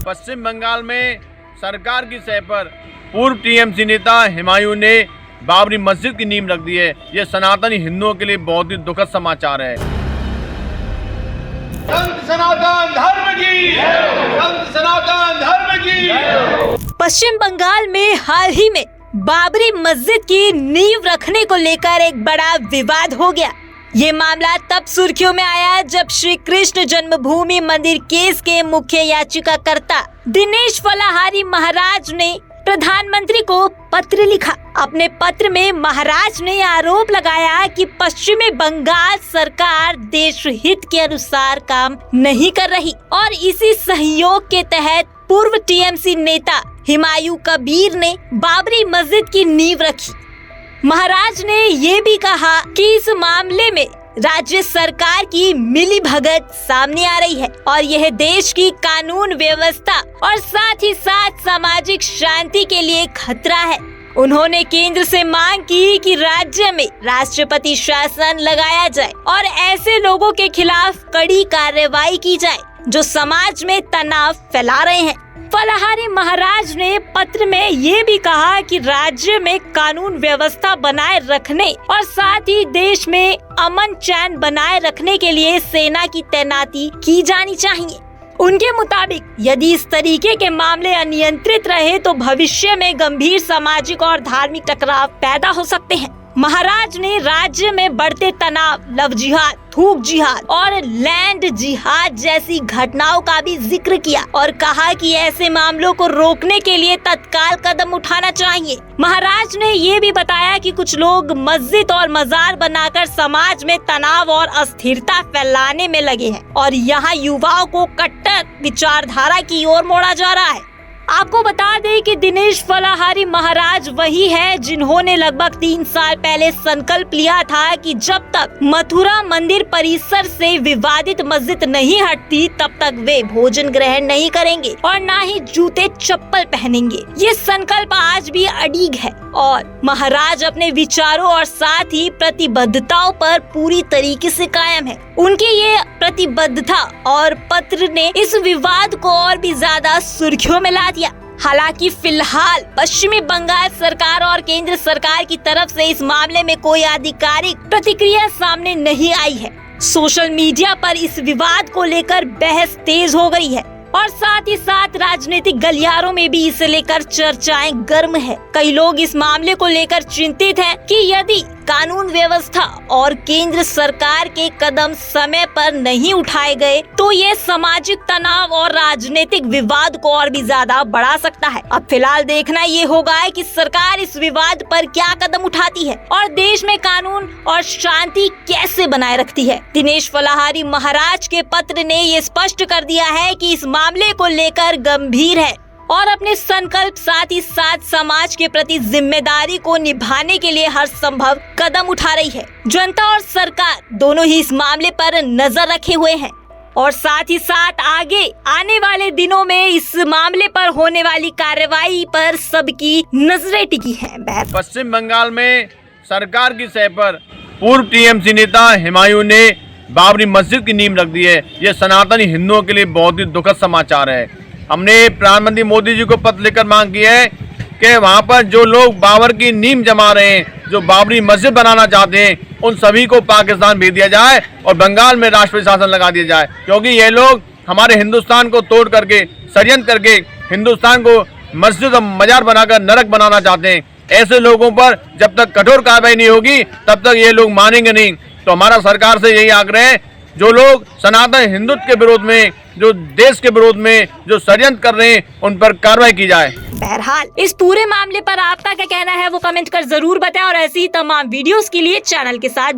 पश्चिम बंगाल में सरकार की सह पर पूर्व टीएमसी नेता हुमायूं ने बाबरी मस्जिद की नींव रख दी है। ये सनातनी हिंदुओं के लिए बहुत ही दुखद समाचार है। संत सनातन धर्म की, संत सनातन धर्म की। पश्चिम बंगाल में हाल ही में बाबरी मस्जिद की नींव रखने को लेकर एक बड़ा विवाद हो गया। ये मामला तब सुर्खियों में आया जब श्री कृष्ण जन्मभूमि मंदिर केस के मुख्य याचिकाकर्ता दिनेश फलाहारी महाराज ने प्रधानमंत्री को पत्र लिखा। अपने पत्र में महाराज ने आरोप लगाया कि पश्चिमी बंगाल सरकार देश हित के अनुसार काम नहीं कर रही और इसी सहयोग के तहत पूर्व टीएमसी नेता हुमायूं कबीर ने बाबरी मस्जिद की नींव रखी। महाराज ने ये भी कहा कि इस मामले में राज्य सरकार की मिलीभगत सामने आ रही है और यह देश की कानून व्यवस्था और साथ ही साथ सामाजिक शांति के लिए खतरा है। उन्होंने केंद्र से मांग की कि राज्य में राष्ट्रपति शासन लगाया जाए और ऐसे लोगों के खिलाफ कड़ी कार्रवाई की जाए जो समाज में तनाव फैला रहे हैं। फलाहारी महाराज ने पत्र में ये भी कहा कि राज्य में कानून व्यवस्था बनाए रखने और साथ ही देश में अमन चैन बनाए रखने के लिए सेना की तैनाती की जानी चाहिए। उनके मुताबिक यदि इस तरीके के मामले अनियंत्रित रहे तो भविष्य में गंभीर सामाजिक और धार्मिक टकराव पैदा हो सकते हैं। महाराज ने राज्य में बढ़ते तनाव, लव जिहाद, थूक जिहाद और लैंड जिहाद जैसी घटनाओं का भी जिक्र किया और कहा कि ऐसे मामलों को रोकने के लिए तत्काल कदम उठाना चाहिए। महाराज ने ये भी बताया कि कुछ लोग मस्जिद और मजार बनाकर समाज में तनाव और अस्थिरता फैलाने में लगे हैं और यहाँ युवाओं को कट्टर विचारधारा की ओर मोड़ा जा रहा है। आपको बता दें कि दिनेश फलाहारी महाराज वही है जिन्होंने लगभग 3 साल पहले संकल्प लिया था कि जब तक मथुरा मंदिर परिसर से विवादित मस्जिद नहीं हटती तब तक वे भोजन ग्रहण नहीं करेंगे और न ही जूते चप्पल पहनेंगे। ये संकल्प आज भी अडिग है और महाराज अपने विचारों और साथ ही प्रतिबद्धताओं पर पूरी तरीके से कायम है। उनकी ये प्रतिबद्धता और पत्र ने इस विवाद को और भी ज्यादा सुर्खियों में ला दिया। हालांकि फिलहाल पश्चिमी बंगाल सरकार और केंद्र सरकार की तरफ से इस मामले में कोई आधिकारिक प्रतिक्रिया सामने नहीं आई है। सोशल मीडिया पर इस विवाद को लेकर बहस तेज हो गई है और साथ ही साथ राजनीतिक गलियारों में भी इसे लेकर चर्चाएं गर्म है। कई लोग इस मामले को लेकर चिंतित हैं कि यदि कानून व्यवस्था और केंद्र सरकार के कदम समय पर नहीं उठाए गए तो ये सामाजिक तनाव और राजनीतिक विवाद को और भी ज्यादा बढ़ा सकता है। अब फिलहाल देखना ये होगा कि सरकार इस विवाद पर क्या कदम उठाती है और देश में कानून और शांति कैसे बनाए रखती है। दिनेश फलाहारी महाराज के पत्र ने ये स्पष्ट कर दिया है कि इस मामले को लेकर गंभीर है और अपने संकल्प साथ ही साथ समाज के प्रति जिम्मेदारी को निभाने के लिए हर संभव कदम उठा रही है। जनता और सरकार दोनों ही इस मामले पर नजर रखे हुए हैं और साथ ही साथ आगे आने वाले दिनों में इस मामले पर होने वाली कार्रवाई पर सबकी नजरें टिकी हैं। पश्चिम बंगाल में सरकार की सह पर पूर्व टीएमसी नेता हुमायूं ने बाबरी मस्जिद की नींव रख दी है। ये सनातनी हिंदुओं के लिए बहुत ही दुखद समाचार है। हमने प्रधानमंत्री मोदी जी को पत्र लिखकर मांग की है कि वहाँ पर जो लोग बाबर की नींव जमा रहे हैं, जो बाबरी मस्जिद बनाना चाहते हैं, उन सभी को पाकिस्तान भेज दिया जाए और बंगाल में राष्ट्रपति शासन लगा दिया जाए, क्योंकि ये लोग हमारे हिंदुस्तान को तोड़ करके षड्यंत्र करके हिंदुस्तान को मस्जिद और मजार बनाकर नरक बनाना चाहते हैं। ऐसे लोगों पर जब तक कठोर कार्रवाई नहीं होगी तब तक ये लोग मानेंगे नहीं। तो हमारा सरकार से यही आग्रह है, जो लोग सनातन हिंदुत्व के विरोध में, जो देश के विरोध में जो षड्यंत्र कर रहे हैं, उन पर कार्रवाई की जाए। बहरहाल इस पूरे मामले पर आपका क्या कहना है वो कमेंट कर जरूर बताएं और ऐसी ही तमाम वीडियोस के लिए चैनल के साथ